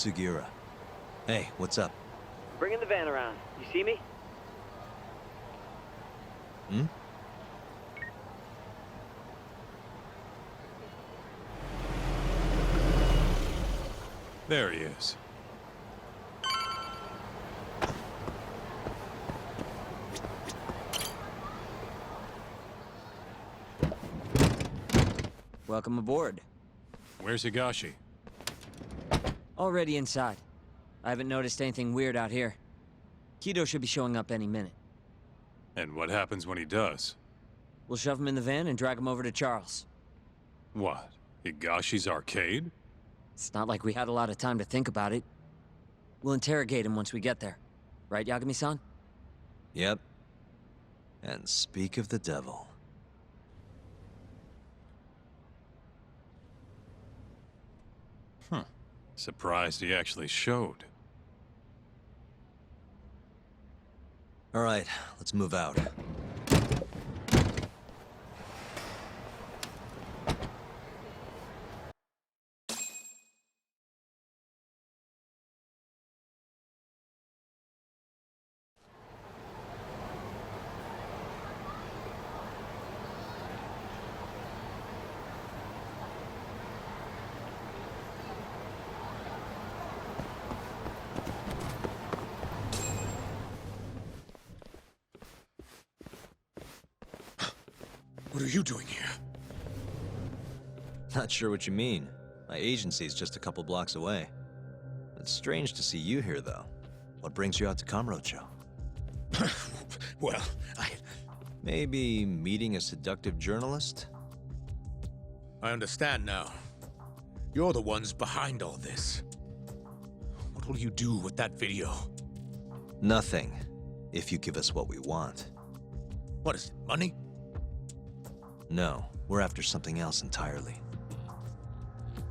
Sugira. Hey, what's up? Bringing the van around. You see me? Hmm? There he is. Welcome aboard. Where's Higashi? Already inside. I haven't noticed anything weird out here. Kido should be showing up any minute. And what happens when he does? We'll shove him in the van and drag him over to Charles. What? Higashi's arcade? It's not like we had a lot of time to think about it. We'll interrogate him once we get there. Right, Yagami-san? Yep. And speak of the devil. Surprised he actually showed. All right, let's move out. What are you doing here? Not sure what you mean. My agency's just a couple blocks away. It's strange to see you here, though. What brings you out to Kamurocho? Well, Maybe meeting a seductive journalist? I understand now. You're the ones behind all this. What will you do with that video? Nothing, if you give us what we want. What is it, money? No, we're after something else entirely.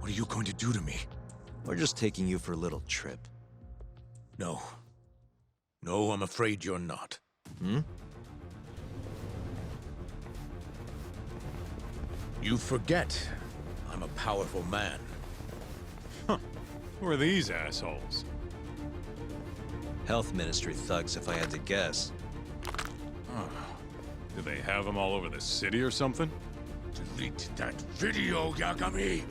What are you going to do to me? We're just taking you for a little trip. No. No, I'm afraid you're not. Hmm? You forget I'm a powerful man. Who are these assholes? Health Ministry thugs, if I had to guess. Do they have them all over the city or something? Delete that video, Yagami!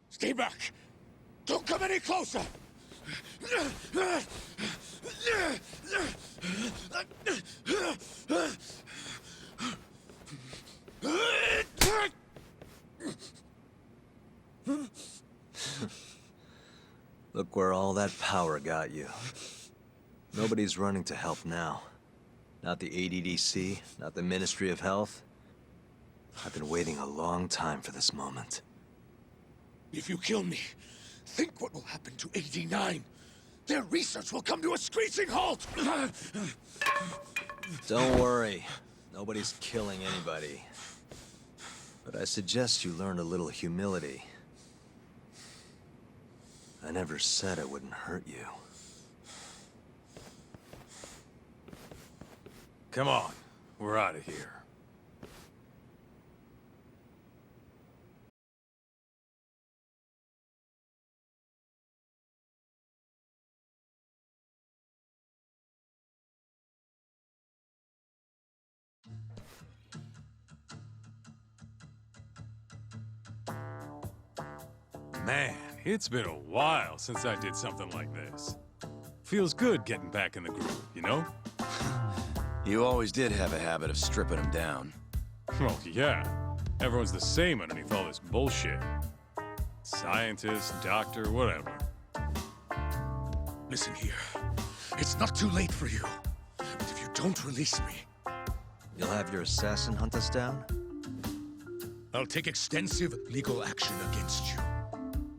Stay back! Don't come any closer! Look where all that power got you. Nobody's running to help now. Not the ADDC, not the Ministry of Health. I've been waiting a long time for this moment. If you kill me, think what will happen to 89. Their research will come to a screeching halt! Don't worry. Nobody's killing anybody. But I suggest you learn a little humility. I never said I wouldn't hurt you. Come on, we're out of here. Man, it's been a while since I did something like this. Feels good getting back in the groove, you know? You always did have a habit of stripping them down. Well, yeah. Everyone's the same underneath all this bullshit. Scientist, doctor, whatever. Listen here. It's not too late for you. But if you don't release me, You'll have your assassin hunt us down? I'll take extensive legal action against you.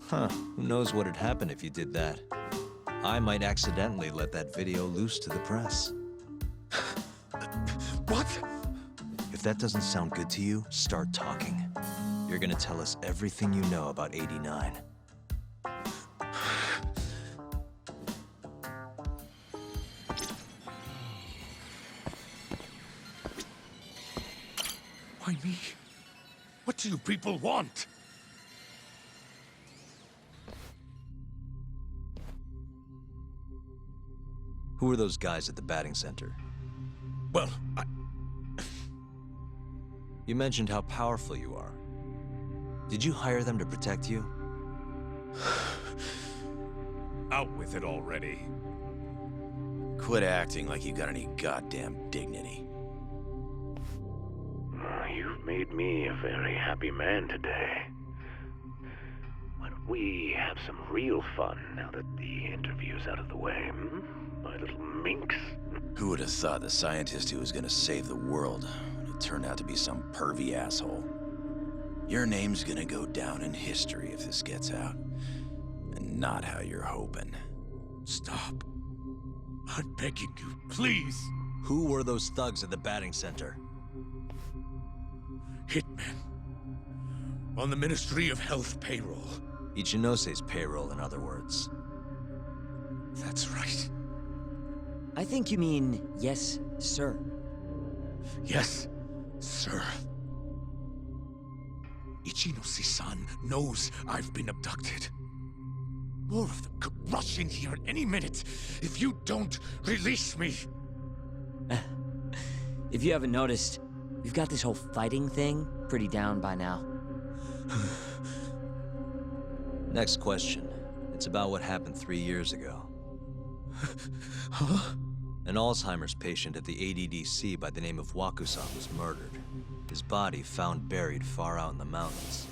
Huh. Who knows what'd happen if you did that? I might accidentally let that video loose to the press. What? If that doesn't sound good to you, start talking. You're gonna tell us everything you know about 89. Why me? What do you people want? Who are those guys at the batting center? Well, You mentioned how powerful you are. Did you hire them to protect you? Out with it already. Quit acting like you got any goddamn dignity. You've made me a very happy man today. Why don't we have some real fun now that the interview's out of the way, hmm? My little minx. Who would have thought the scientist who was gonna save the world would turn out to be some pervy asshole? Your name's gonna go down in history if this gets out. And not how you're hoping. stop. I'm begging you, please. Who were those thugs at the batting center? Hitmen. On the Ministry of Health payroll. Ichinose's payroll, in other words. That's right. I think you mean, yes, sir. Yes, sir. Ichinose-san knows I've been abducted. More of them could rush in here at any minute if you don't release me. If you haven't noticed, we've got this whole fighting thing pretty down by now. Next question. It's about what happened 3 years ago. Huh? An Alzheimer's patient at the ADDC by the name of Wakusan was murdered. His body found buried far out in the mountains.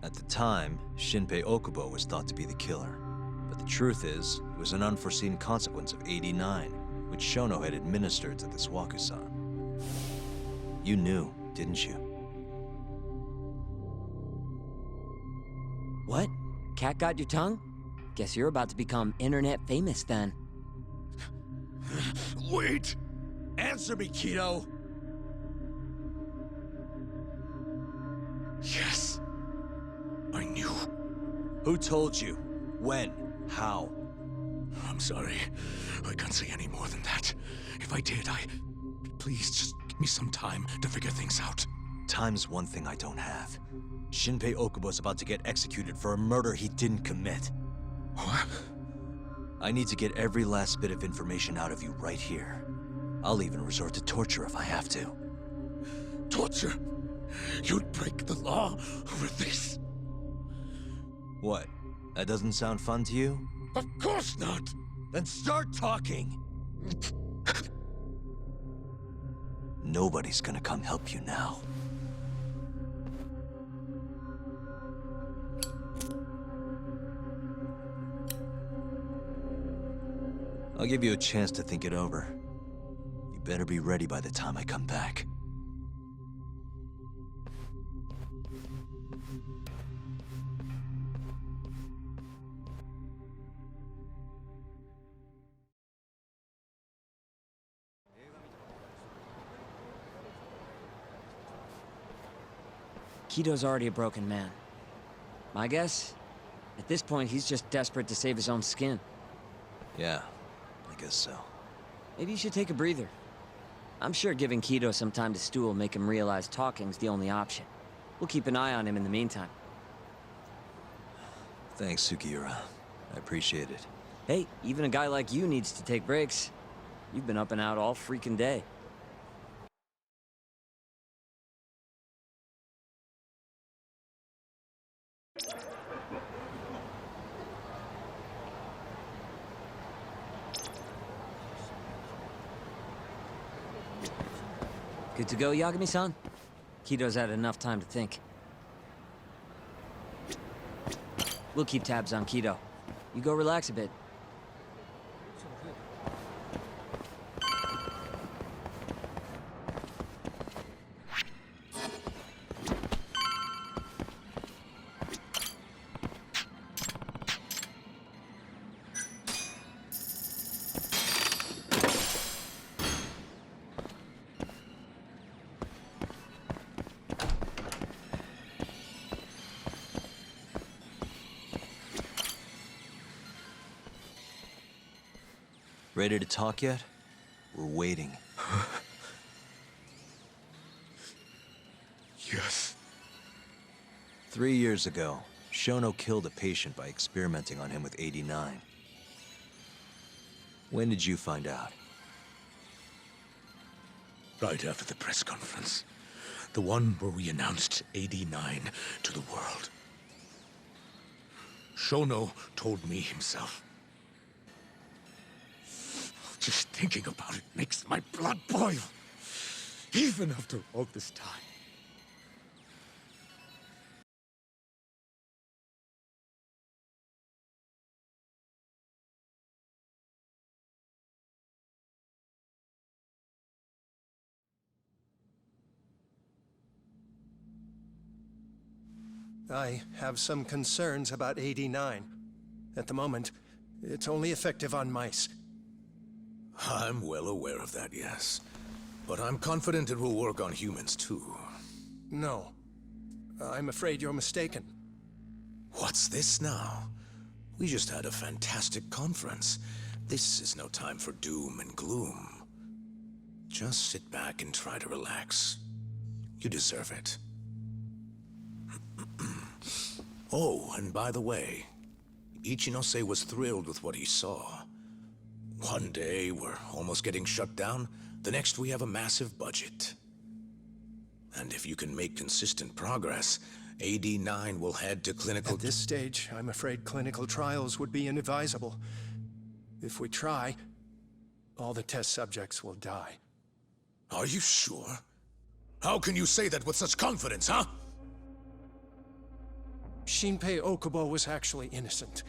At the time, Shinpei Okubo was thought to be the killer. But the truth is, it was an unforeseen consequence of 89, which Shono had administered to this Wakusan. You knew, didn't you? What? Cat got your tongue? Guess you're about to become internet famous then. Wait! Answer me, Kido! Yes. I knew. Who told you? When? How? I'm sorry. I can't say any more than that. If I did, Please, just give me some time to figure things out. Time's one thing I don't have. Shinpei Okubo's about to get executed for a murder he didn't commit. What? I need to get every last bit of information out of you right here. I'll even resort to torture if I have to. Torture? You'd break the law over this? What? That doesn't sound fun to you? Of course not! Then start talking! Nobody's gonna come help you now. I'll give you a chance to think it over. You better be ready by the time I come back. Kido's already a broken man. My guess? At this point, he's just desperate to save his own skin. Yeah, I guess so. Maybe you should take a breather. I'm sure giving Kido some time to stew will make him realize talking's the only option. We'll keep an eye on him in the meantime. Thanks, Sugiura. I appreciate it. Hey, even a guy like you needs to take breaks. You've been up and out all freaking day. Good to go, Yagami-san? Kito's had enough time to think. We'll keep tabs on Kito. You go relax a bit. Ready to talk yet? We're waiting. Yes. 3 years ago, Shono killed a patient by experimenting on him with 89. When did you find out? Right after the press conference. The one where we announced 89 to the world. Shono told me himself. Just thinking about it makes my blood boil. Even after all this time. I have some concerns about 89. At the moment, it's only effective on mice. I'm well aware of that, yes. But I'm confident it will work on humans, too. No. I'm afraid you're mistaken. What's this now? We just had a fantastic conference. This is no time for doom and gloom. Just sit back and try to relax. You deserve it. Oh, and by the way, Ichinose was thrilled with what he saw. One day, we're almost getting shut down. The next, we have a massive budget. And if you can make consistent progress, AD9 will head to clinical... At this stage, I'm afraid clinical trials would be inadvisable. If we try, all the test subjects will die. Are you sure? How can you say that with such confidence, huh? Shinpei Okubo was actually innocent.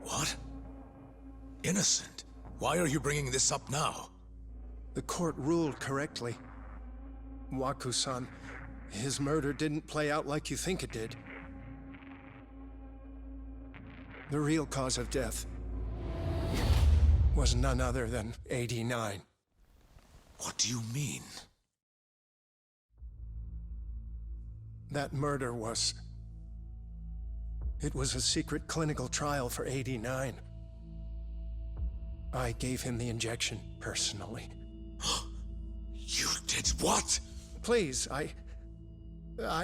What? Innocent? Why are you bringing this up now? The court ruled correctly. Waku-san, his murder didn't play out like you think it did. The real cause of death was none other than 89. What do you mean? That murder was... It was a secret clinical trial for 89. I gave him the injection, personally. You did what? Please, I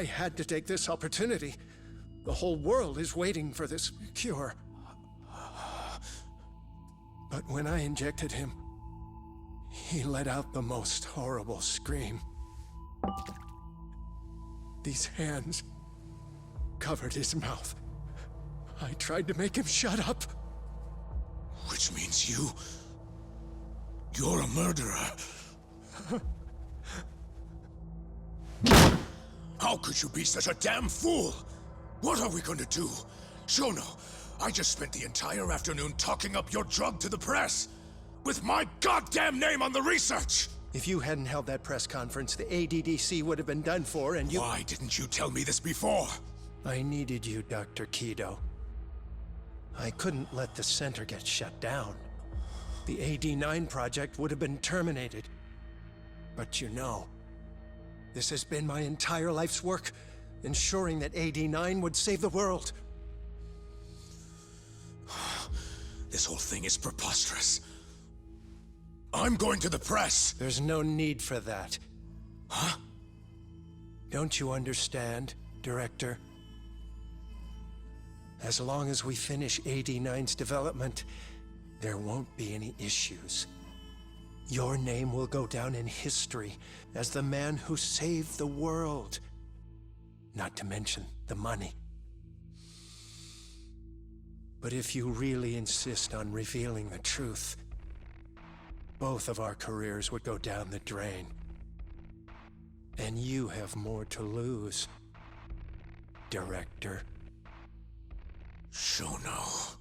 had to take this opportunity. The whole world is waiting for this cure. But when I injected him, he let out the most horrible scream. These hands covered his mouth. I tried to make him shut up. Which means you're a murderer. How could you be such a damn fool? What are we going to do? Shono, I just spent the entire afternoon talking up your drug to the press. With my goddamn name on the research! If you hadn't held that press conference, the ADDC would have been done for, and you... Why didn't you tell me this before? I needed you, Dr. Kido. I couldn't let the center get shut down. The AD9 project would have been terminated. But you know, this has been my entire life's work, ensuring that AD9 would save the world. This whole thing is preposterous. I'm going to the press! There's no need for that. Huh? Don't you understand, Director? As long as we finish AD9's development, there won't be any issues. Your name will go down in history as the man who saved the world. Not to mention the money. But if you really insist on revealing the truth, both of our careers would go down the drain. And you have more to lose, Director. Shono,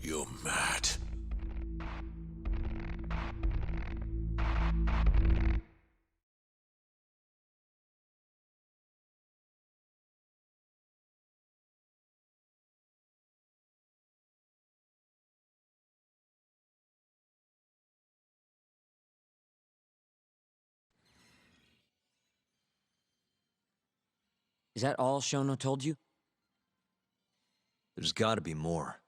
you're mad. Is that all Shono told you? There's gotta be more.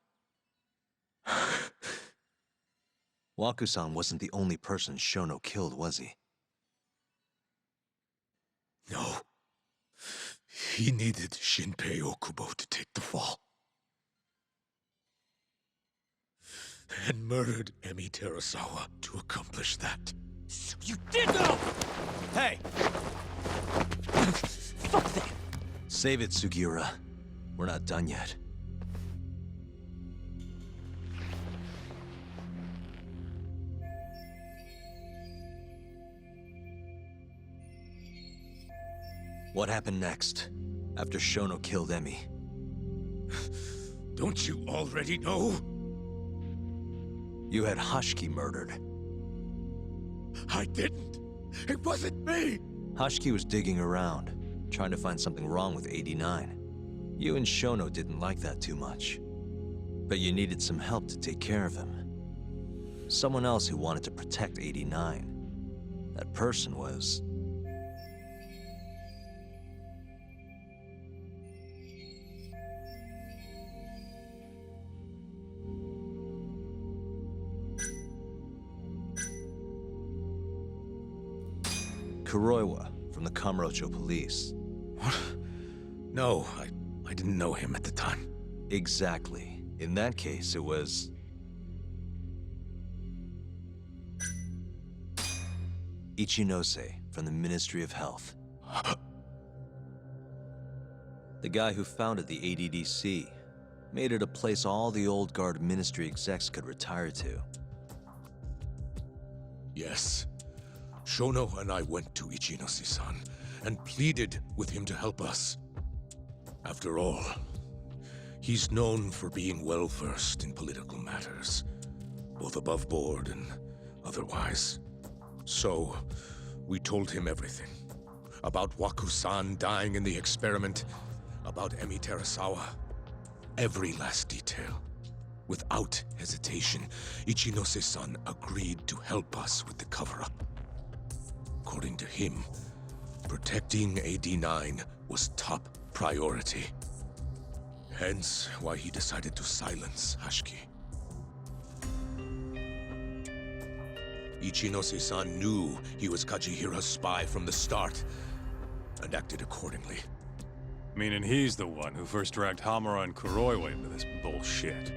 Waku-san wasn't the only person Shono killed, was he? No. He needed Shinpei Okubo to take the fall. And murdered Emi Terasawa to accomplish that. So you did know! Hey! Fuck that! Save it, Sugiura. We're not done yet. What happened next, after Shono killed Emi? Don't you already know? You had Hashiki murdered. I didn't. It wasn't me. Hashiki was digging around, trying to find something wrong with 89. You and Shono didn't like that too much. But you needed some help to take care of him. Someone else who wanted to protect 89. That person was... Kuroiwa from the Kamurocho police. What? No, I didn't know him at the time. Exactly. In that case, it was... Ichinose from the Ministry of Health. The guy who founded the ADDC made it a place all the old guard ministry execs could retire to. Yes. Shono and I went to Ichinose-san and pleaded with him to help us. After all, he's known for being well-versed in political matters, both above board and otherwise. So, we told him everything. About Waku-san dying in the experiment, about Emi Terasawa. Every last detail. Without hesitation, Ichinose-san agreed to help us with the cover-up. According to him, protecting AD9 was top priority. Hence why he decided to silence Hashiki. Ichinose-san knew he was Kajihira's spy from the start, and acted accordingly. Meaning he's the one who first dragged Hamura and Kuroiwa into this bullshit.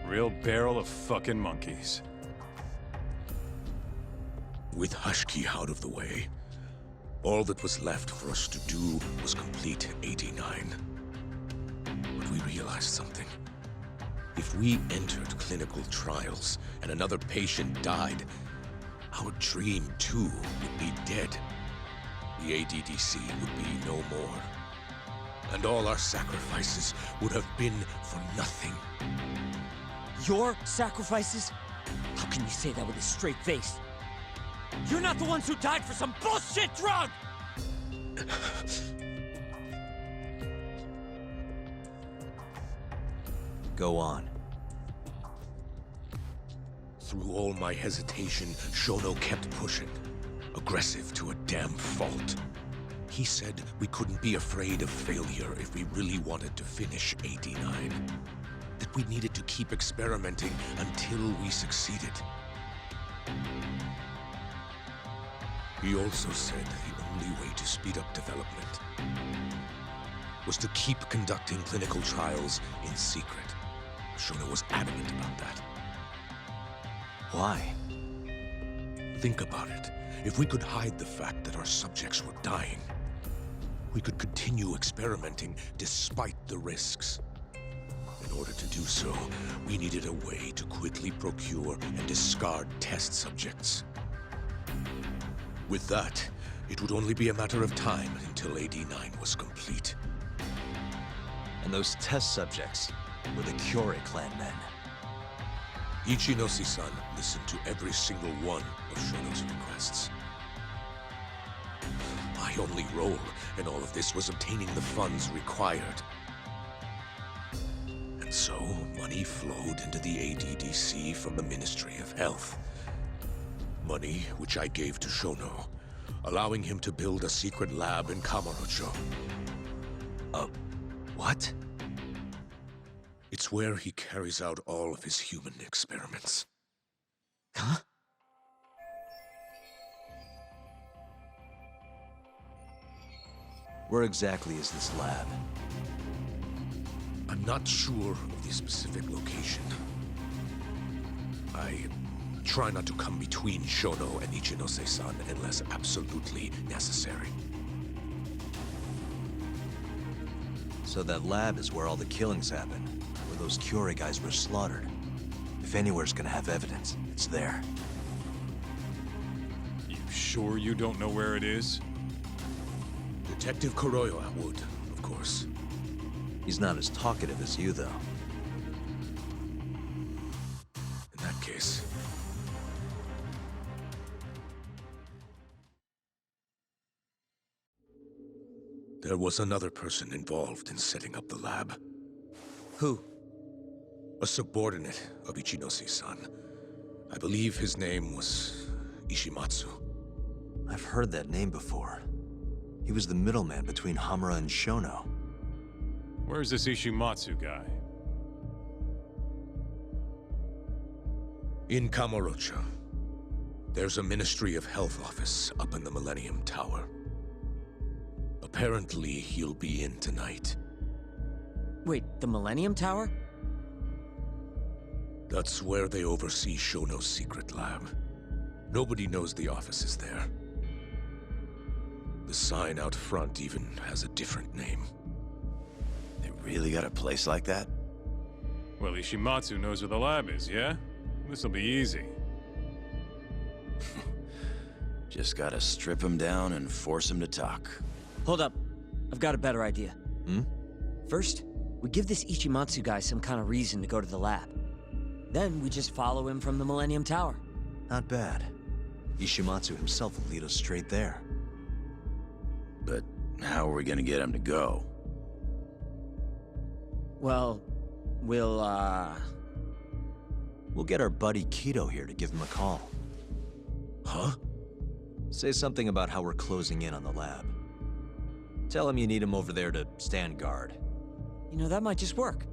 Real barrel of fucking monkeys. With Hashiki out of the way, all that was left for us to do was complete 89. But we realized something. If we entered clinical trials and another patient died, our dream too would be dead. The ADDC would be no more. And all our sacrifices would have been for nothing. Your sacrifices? How can you say that with a straight face? You're not the ones who died for some bullshit drug! Go on. Through all my hesitation, Shono kept pushing. Aggressive to a damn fault. He said we couldn't be afraid of failure if we really wanted to finish 89. That we needed to keep experimenting until we succeeded. He also said the only way to speed up development was to keep conducting clinical trials in secret. Shono was adamant about that. Why? Think about it. If we could hide the fact that our subjects were dying, we could continue experimenting despite the risks. In order to do so, we needed a way to quickly procure and discard test subjects. With that, It would only be a matter of time until AD-9 was complete. And those test subjects were the Kyorei clan men. Ichinose-san listened to every single one of Shono's requests. My only role in all of this was obtaining the funds required. And so, money flowed into the ADDC from the Ministry of Health. Money which I gave to Shono, allowing him to build a secret lab in Kamurocho. What? It's where he carries out all of his human experiments. Huh? Where exactly is this lab? I'm not sure of the specific location. I try not to come between Shono and Ichinose-san unless absolutely necessary. So that lab is where all the killings happened, where those Kyorei guys were slaughtered. If anywhere's gonna have evidence, it's there. You sure you don't know where it is? Detective Kuroiwa would, of course. He's not as talkative as you, though. In that case... There was another person involved in setting up the lab. Who? A subordinate of Ichinose-san. I believe his name was Ishimatsu. I've heard that name before. He was the middleman between Hamura and Shono. Where's this Ishimatsu guy? In Kamurocho. There's a Ministry of Health office up in the Millennium Tower. Apparently, he'll be in tonight. Wait, the Millennium Tower? That's where they oversee Shono's secret lab. Nobody knows the office is there. The sign out front even has a different name. They really got a place like that? Well, Ishimatsu knows where the lab is, yeah? This'll be easy. Just gotta strip him down and force him to talk. Hold up. I've got a better idea. Hmm? First, we give this Ichimatsu guy some kind of reason to go to the lab. Then we just follow him from the Millennium Tower. Not bad. Ishimatsu himself will lead us straight there. But how are we gonna get him to go? Well, we'll We'll get our buddy Kido here to give him a call. Huh? Say something about how we're closing in on the lab. Tell him you need him over there to stand guard. You know, that might just work.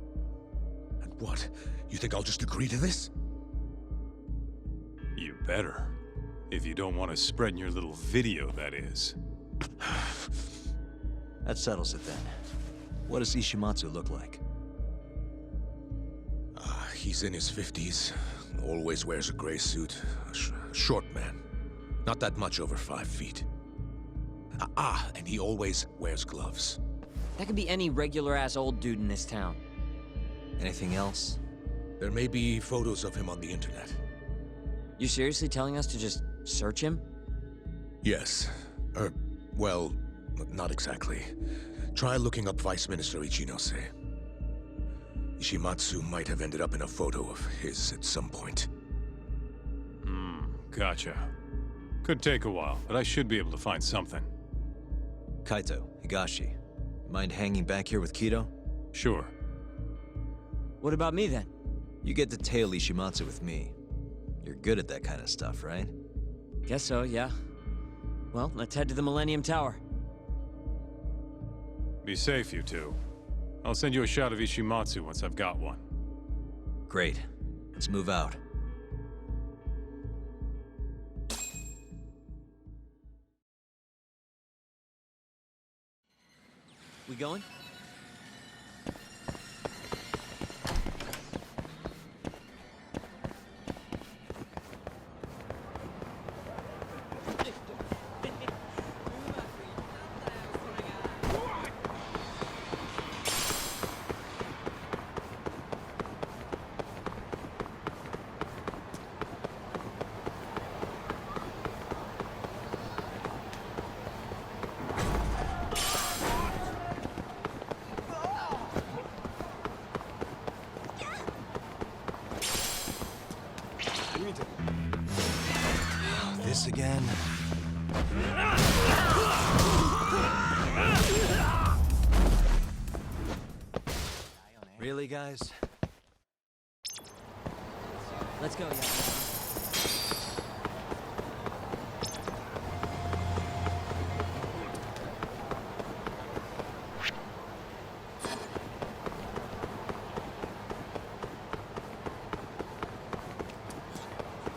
And what? You think I'll just agree to this? You better. If you don't want to spread in your little video, that is. That settles it then. What does Ishimatsu look like? He's in his 50s. Always wears a gray suit. Short man. Not that much over 5 feet. And he always wears gloves. That could be any regular-ass old dude in this town. Anything else? There may be photos of him on the internet. You seriously telling us to just search him? Yes. Well, not exactly. Try looking up Vice Minister Ichinose. Ishimatsu might have ended up in a photo of his at some point. Gotcha. Could take a while, but I should be able to find something. Kaito, Higashi, mind hanging back here with Kido? Sure. What about me, then? You get to tail Ishimatsu with me. You're good at that kind of stuff, right? Guess so, yeah. Well, let's head to the Millennium Tower. Be safe, you two. I'll send you a shot of Ishimatsu once I've got one. Great. Let's move out. We going? Really, guys? Let's go, yeah.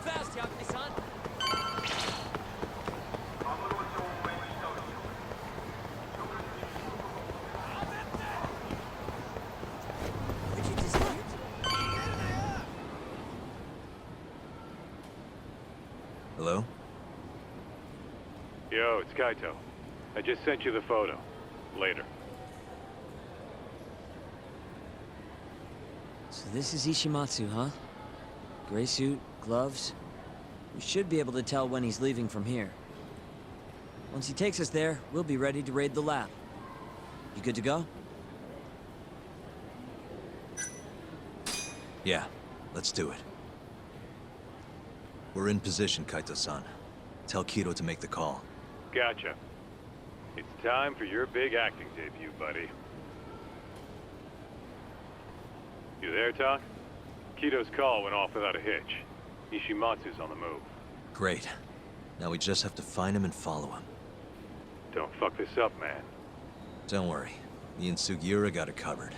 Fast, Yakuza-san! Where'd you disappear to? Hello? Yo, it's Kaito. I just sent you the photo. Later. So this is Ishimatsu, huh? Gray suit, gloves. We should be able to tell when he's leaving from here. Once he takes us there, we'll be ready to raid the lab. You good to go? Yeah, let's do it. We're in position, Kaito-san. Tell Kido to make the call. Gotcha. It's time for your big acting debut, buddy. You there, Tak? Kito's call went off without a hitch. Ishimatsu's on the move. Great. Now we just have to find him and follow him. Don't fuck this up, man. Don't worry. Me and Sugiura got it covered.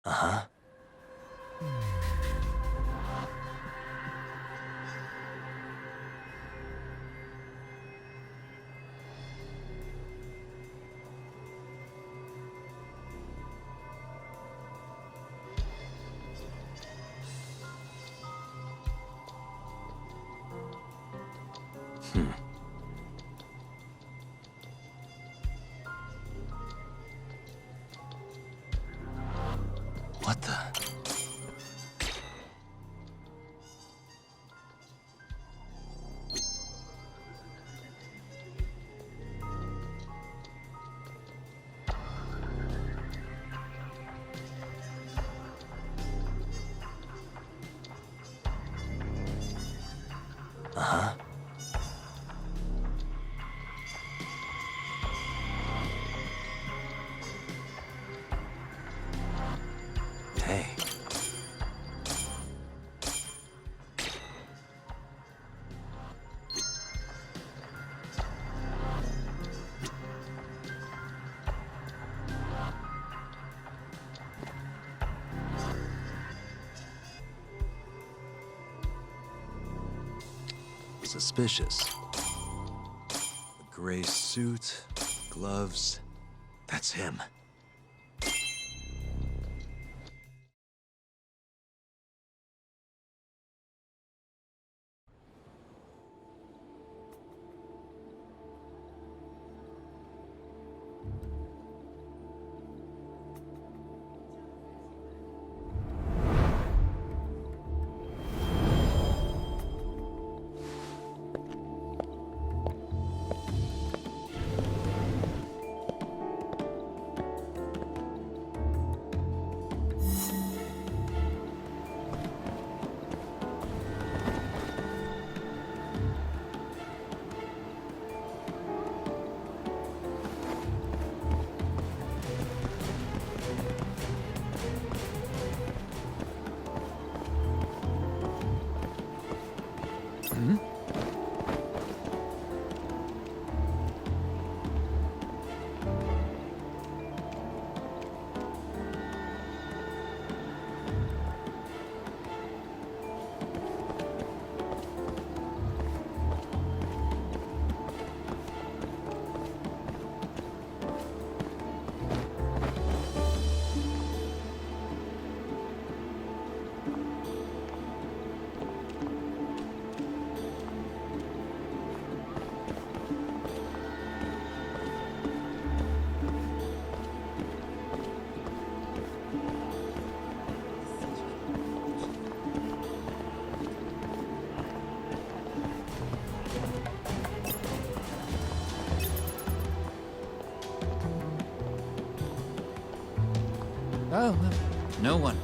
Uh-huh. What the? Uh-huh. Hey. Suspicious. A gray suit, gloves. That's him. Oh, no one.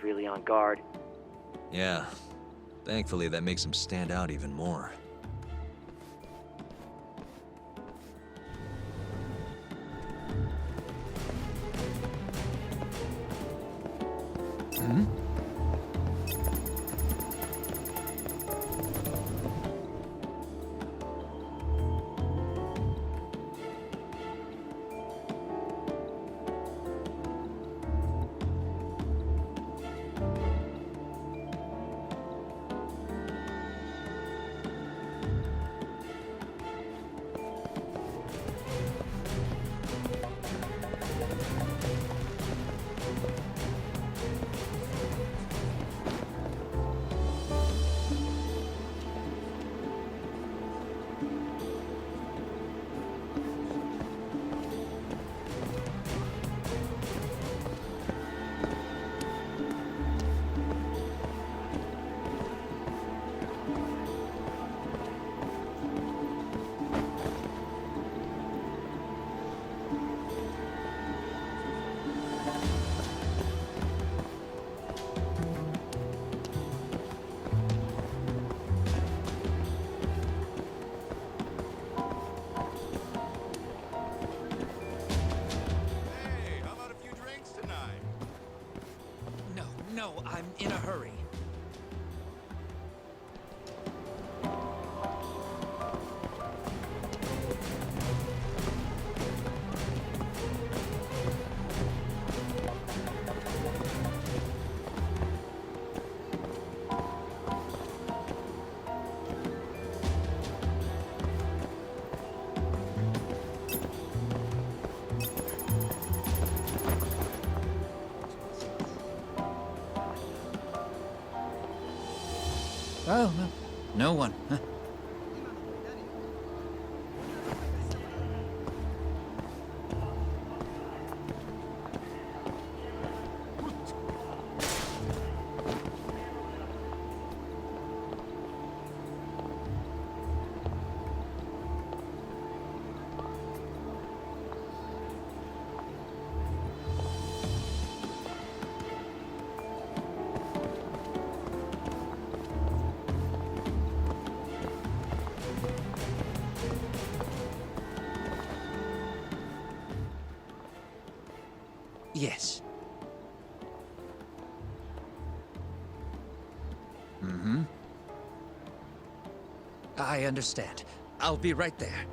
really on guard. Yeah. Thankfully, that makes him stand out even more. Hey, how about a few drinks tonight? No, I'm in a hurry. Oh, no one. Huh. Yes. Mm-hmm. I understand. I'll be right there.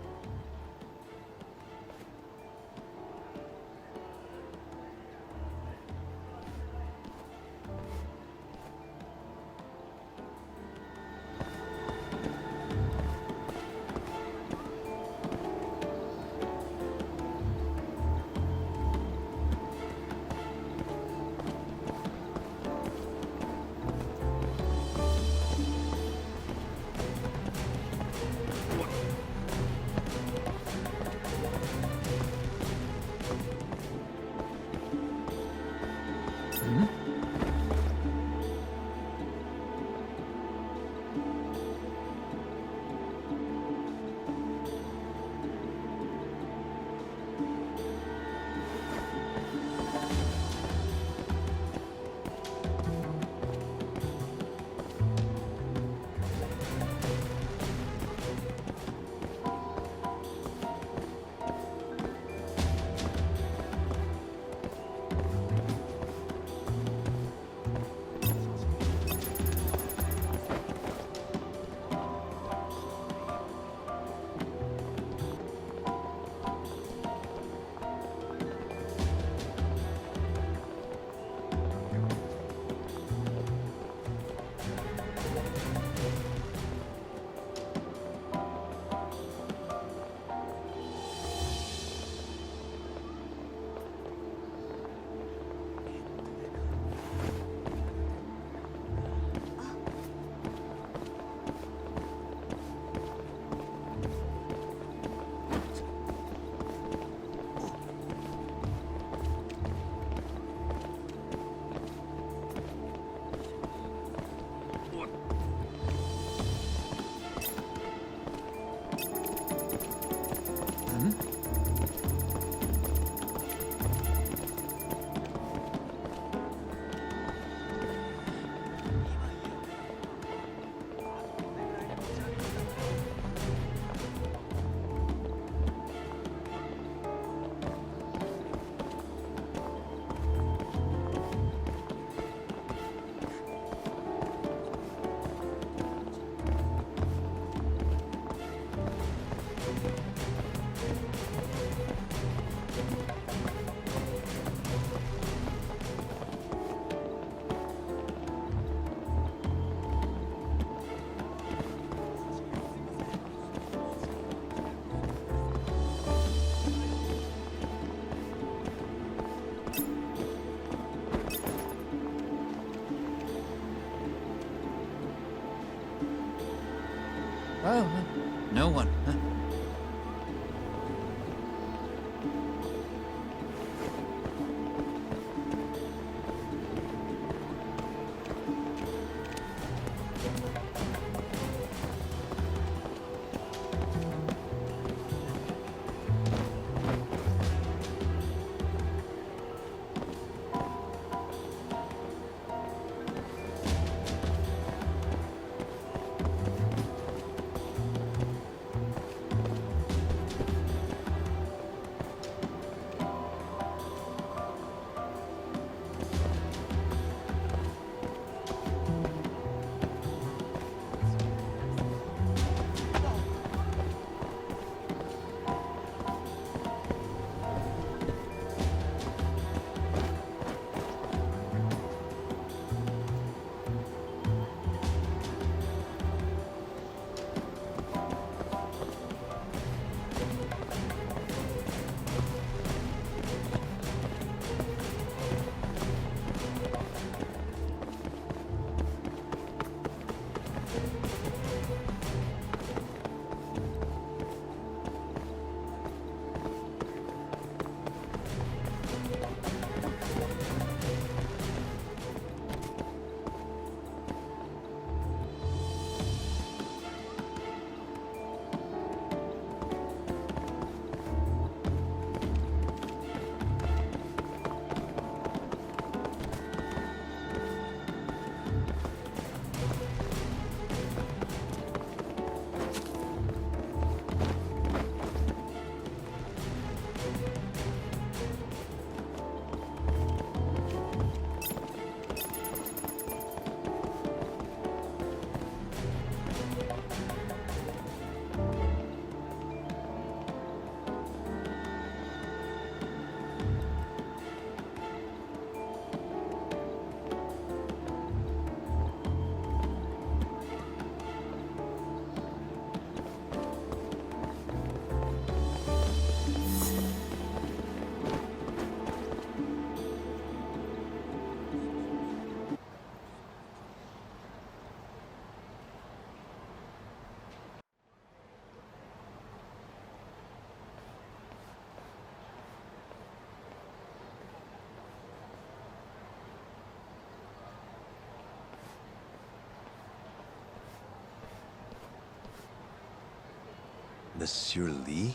Monsieur Lee?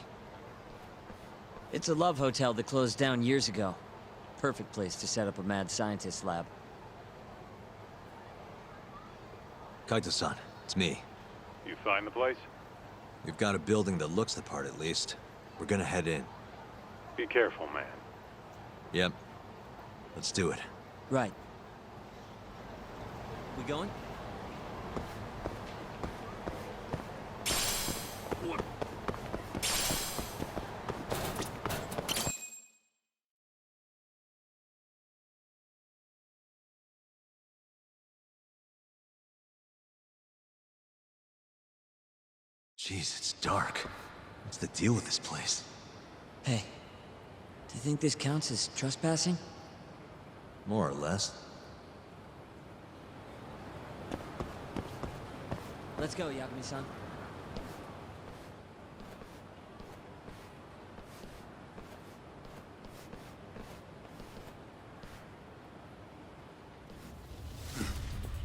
It's a love hotel that closed down years ago. Perfect place to set up a mad scientist lab. Kaito-san, it's me. You find the place? We've got a building that looks the part at least. We're gonna head in. Be careful, man. Yep. Let's do it. Right. We going? Jeez, it's dark. What's the deal with this place? Hey, do you think this counts as trespassing? More or less. Let's go, Yagami-san.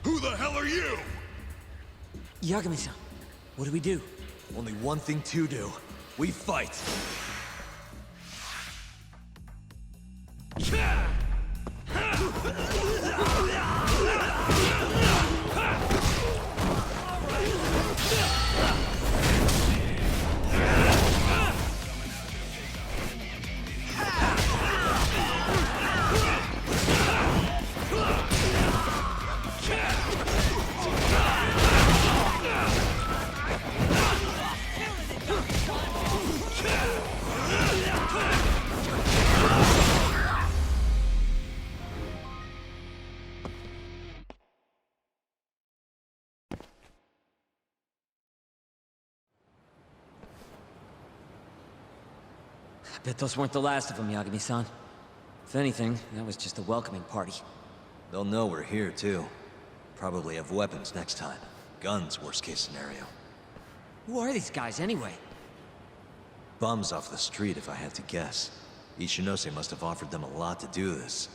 Who the hell are you? Yagami-san, what do we do? Only one thing to do. We fight! Bet those weren't the last of them, Yagami-san. If anything, that was just a welcoming party. They'll know we're here, too. Probably have weapons next time. Guns, worst case scenario. Who are these guys, anyway? Bums off the street, if I had to guess. Ichinose must have offered them a lot to do this.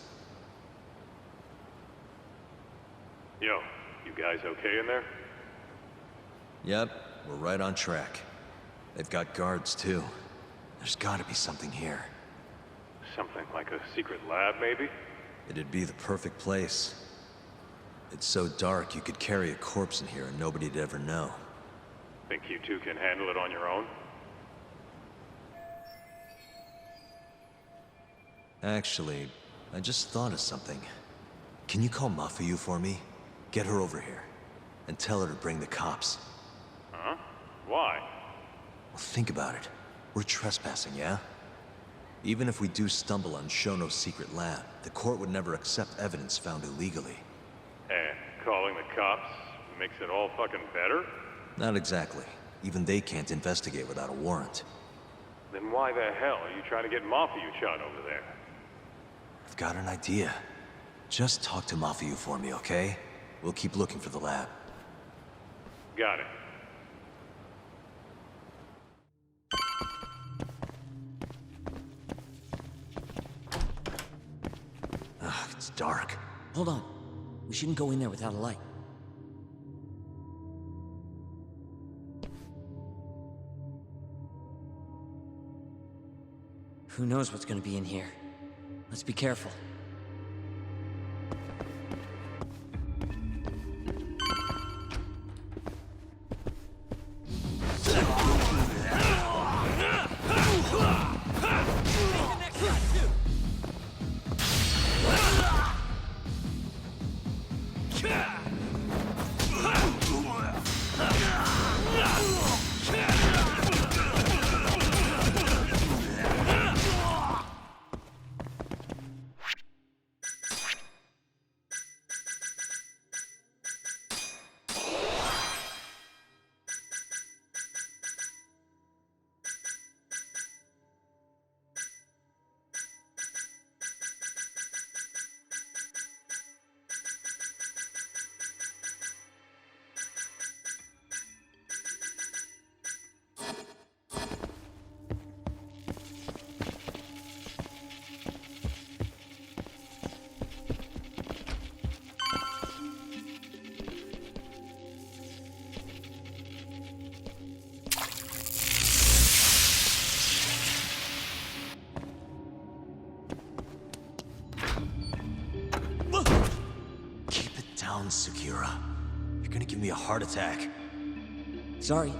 Yo, you guys okay in there? Yep, we're right on track. They've got guards, too. There's gotta be something here. Something like a secret lab, maybe? It'd be the perfect place. It's so dark you could carry a corpse in here and nobody'd ever know. Think you two can handle it on your own? Actually, I just thought of something. Can you call Mafuyu for me? Get her over here. And tell her to bring the cops. Huh? Why? Well, think about it. We're trespassing, yeah? Even if we do stumble on Shono's secret lab, the court would never accept evidence found illegally. And calling the cops makes it all fucking better? Not exactly. Even they can't investigate without a warrant. Then why the hell are you trying to get Mafiu shot over there? I've got an idea. Just talk to Mafuyu for me, okay? We'll keep looking for the lab. Got it. Ugh, it's dark. Hold on. We shouldn't go in there without a light. Who knows what's gonna be in here? Let's be careful. down, Segura. You're gonna give me a heart attack. Sorry.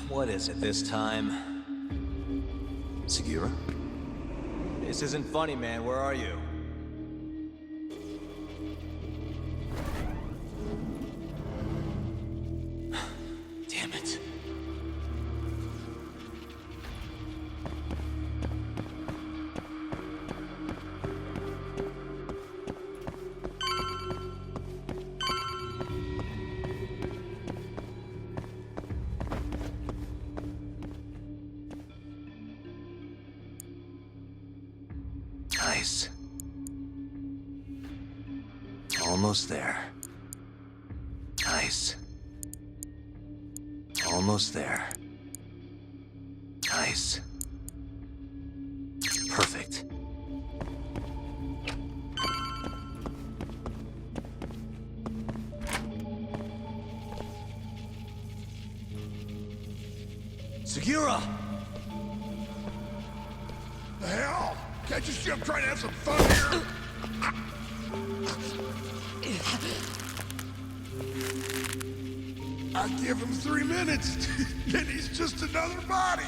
What is it this time? Segura? This isn't funny, man. Where are you? Damn it. Nice. Almost there. Nice. Almost there. Nice. Perfect. Segura! The hell? Can't you see I'm trying to have some fun here? I give him 3 minutes, and he's just another body.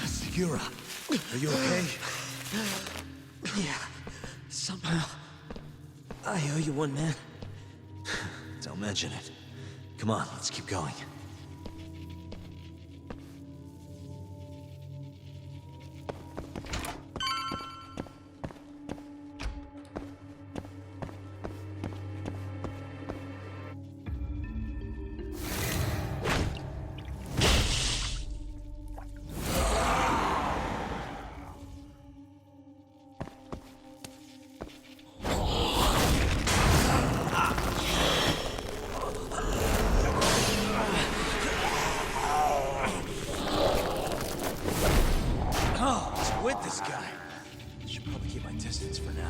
Segura, are you okay? Yeah, somehow. I owe you one, man. Don't mention it. Come on, let's keep going. With this guy. Should probably keep my distance for now.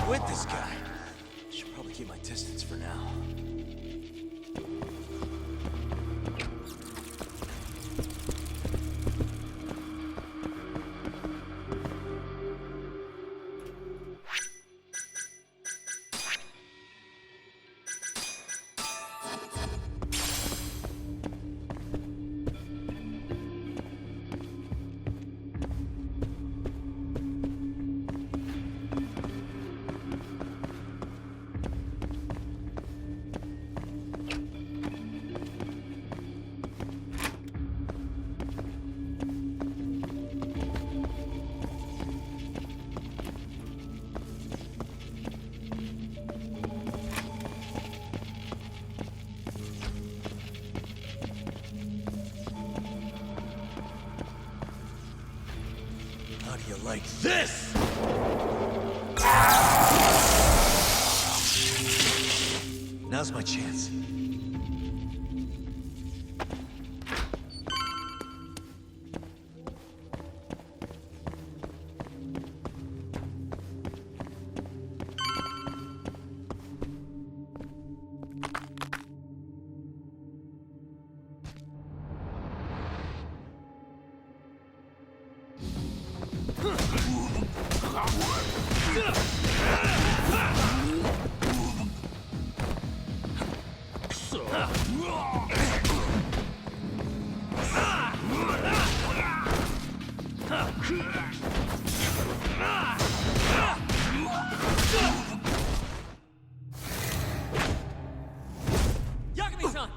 With this guy. Should probably keep my distance for now. How do you like this? Now's my chance. Yakami-san!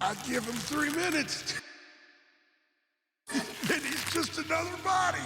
I give him 3 minutes. Then he's just another body.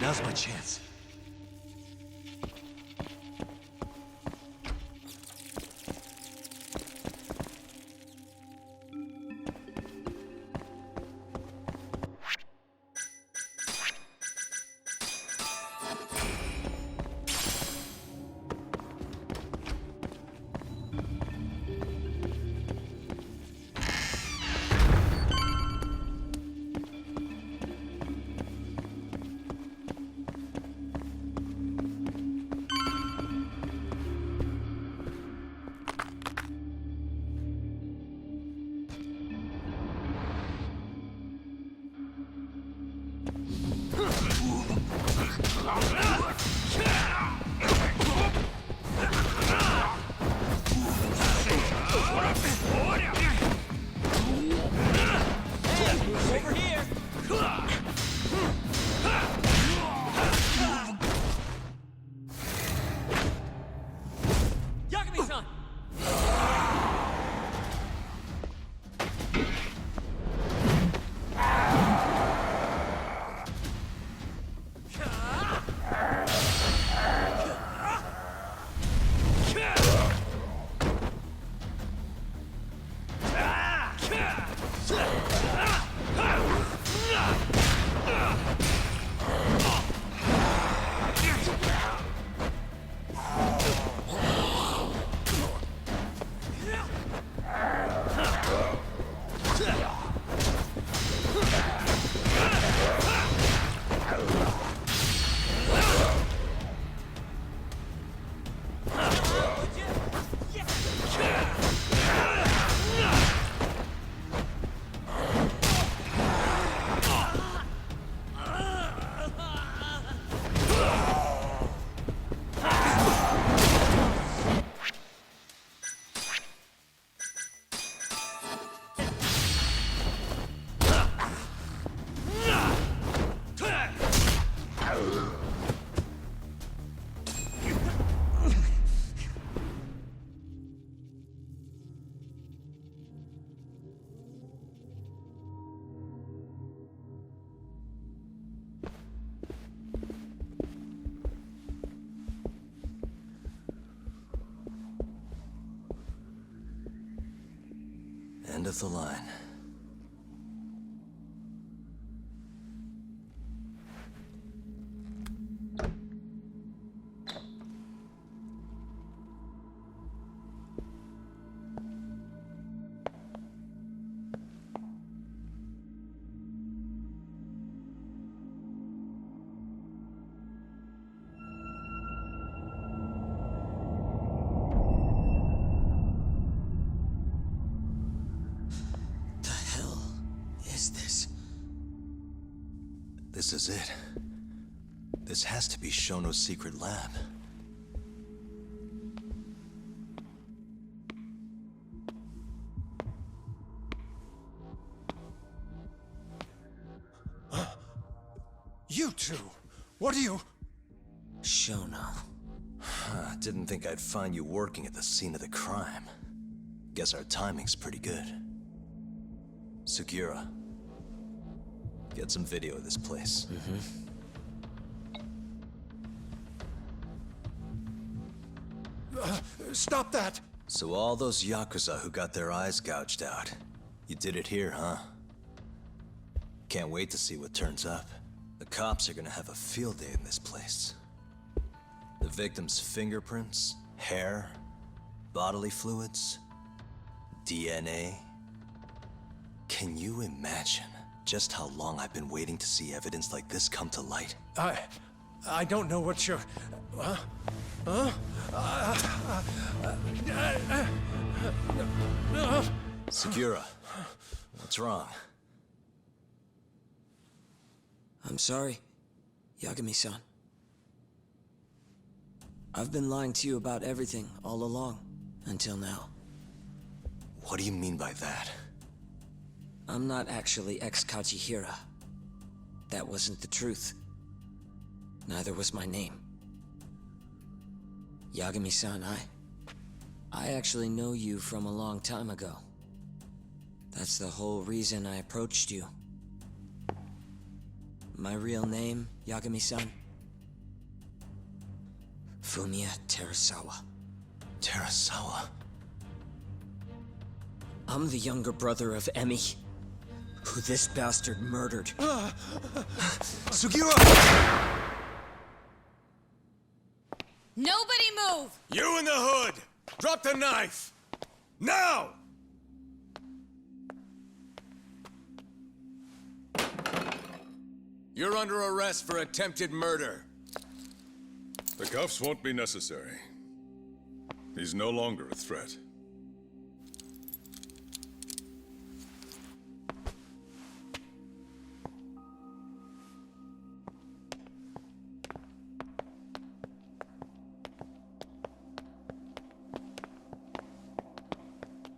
Now's my chance. Over here! Yakami-san! End of the line. This is it. This has to be Shono's secret lab. You two! What are you... Shono. Didn't think I'd find you working at the scene of the crime. Guess our timing's pretty good. Sugiura, get some video of this place. Stop that! So all those Yakuza who got their eyes gouged out, you did it here, huh? Can't wait to see what turns up. The cops are gonna have a field day in this place. The victim's fingerprints, hair, bodily fluids, DNA. Can you imagine just how long I've been waiting to see evidence like this come to light? I don't know what you're... Sugiura, what's wrong? I'm sorry, Yagami-san. I've been lying to you about everything all along, until now. What do you mean by that? I'm not actually ex-Kajihira. That wasn't the truth. Neither was my name. Yagami-san, I actually know you from a long time ago. That's the whole reason I approached you. My real name, Yagami-san? Fumiya Terasawa. Terasawa? I'm the younger brother of Emi, who this bastard murdered. Sugiura! Nobody move! You in the hood! Drop the knife! Now! You're under arrest for attempted murder. The cuffs won't be necessary. He's no longer a threat.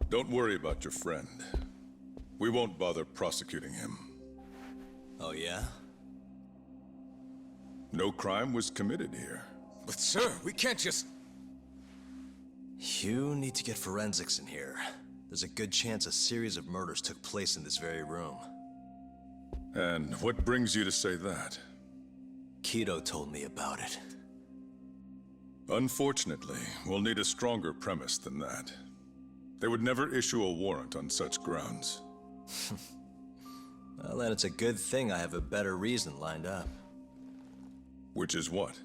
Don't worry about your friend. We won't bother prosecuting him. Oh, yeah? No crime was committed here. But sir, we can't just... You need to get forensics in here. There's a good chance a series of murders took place in this very room. And what brings you to say that? Kido told me about it. Unfortunately, we'll need a stronger premise than that. They would never issue a warrant on such grounds. Well, then it's a good thing I have a better reason lined up. Which is what?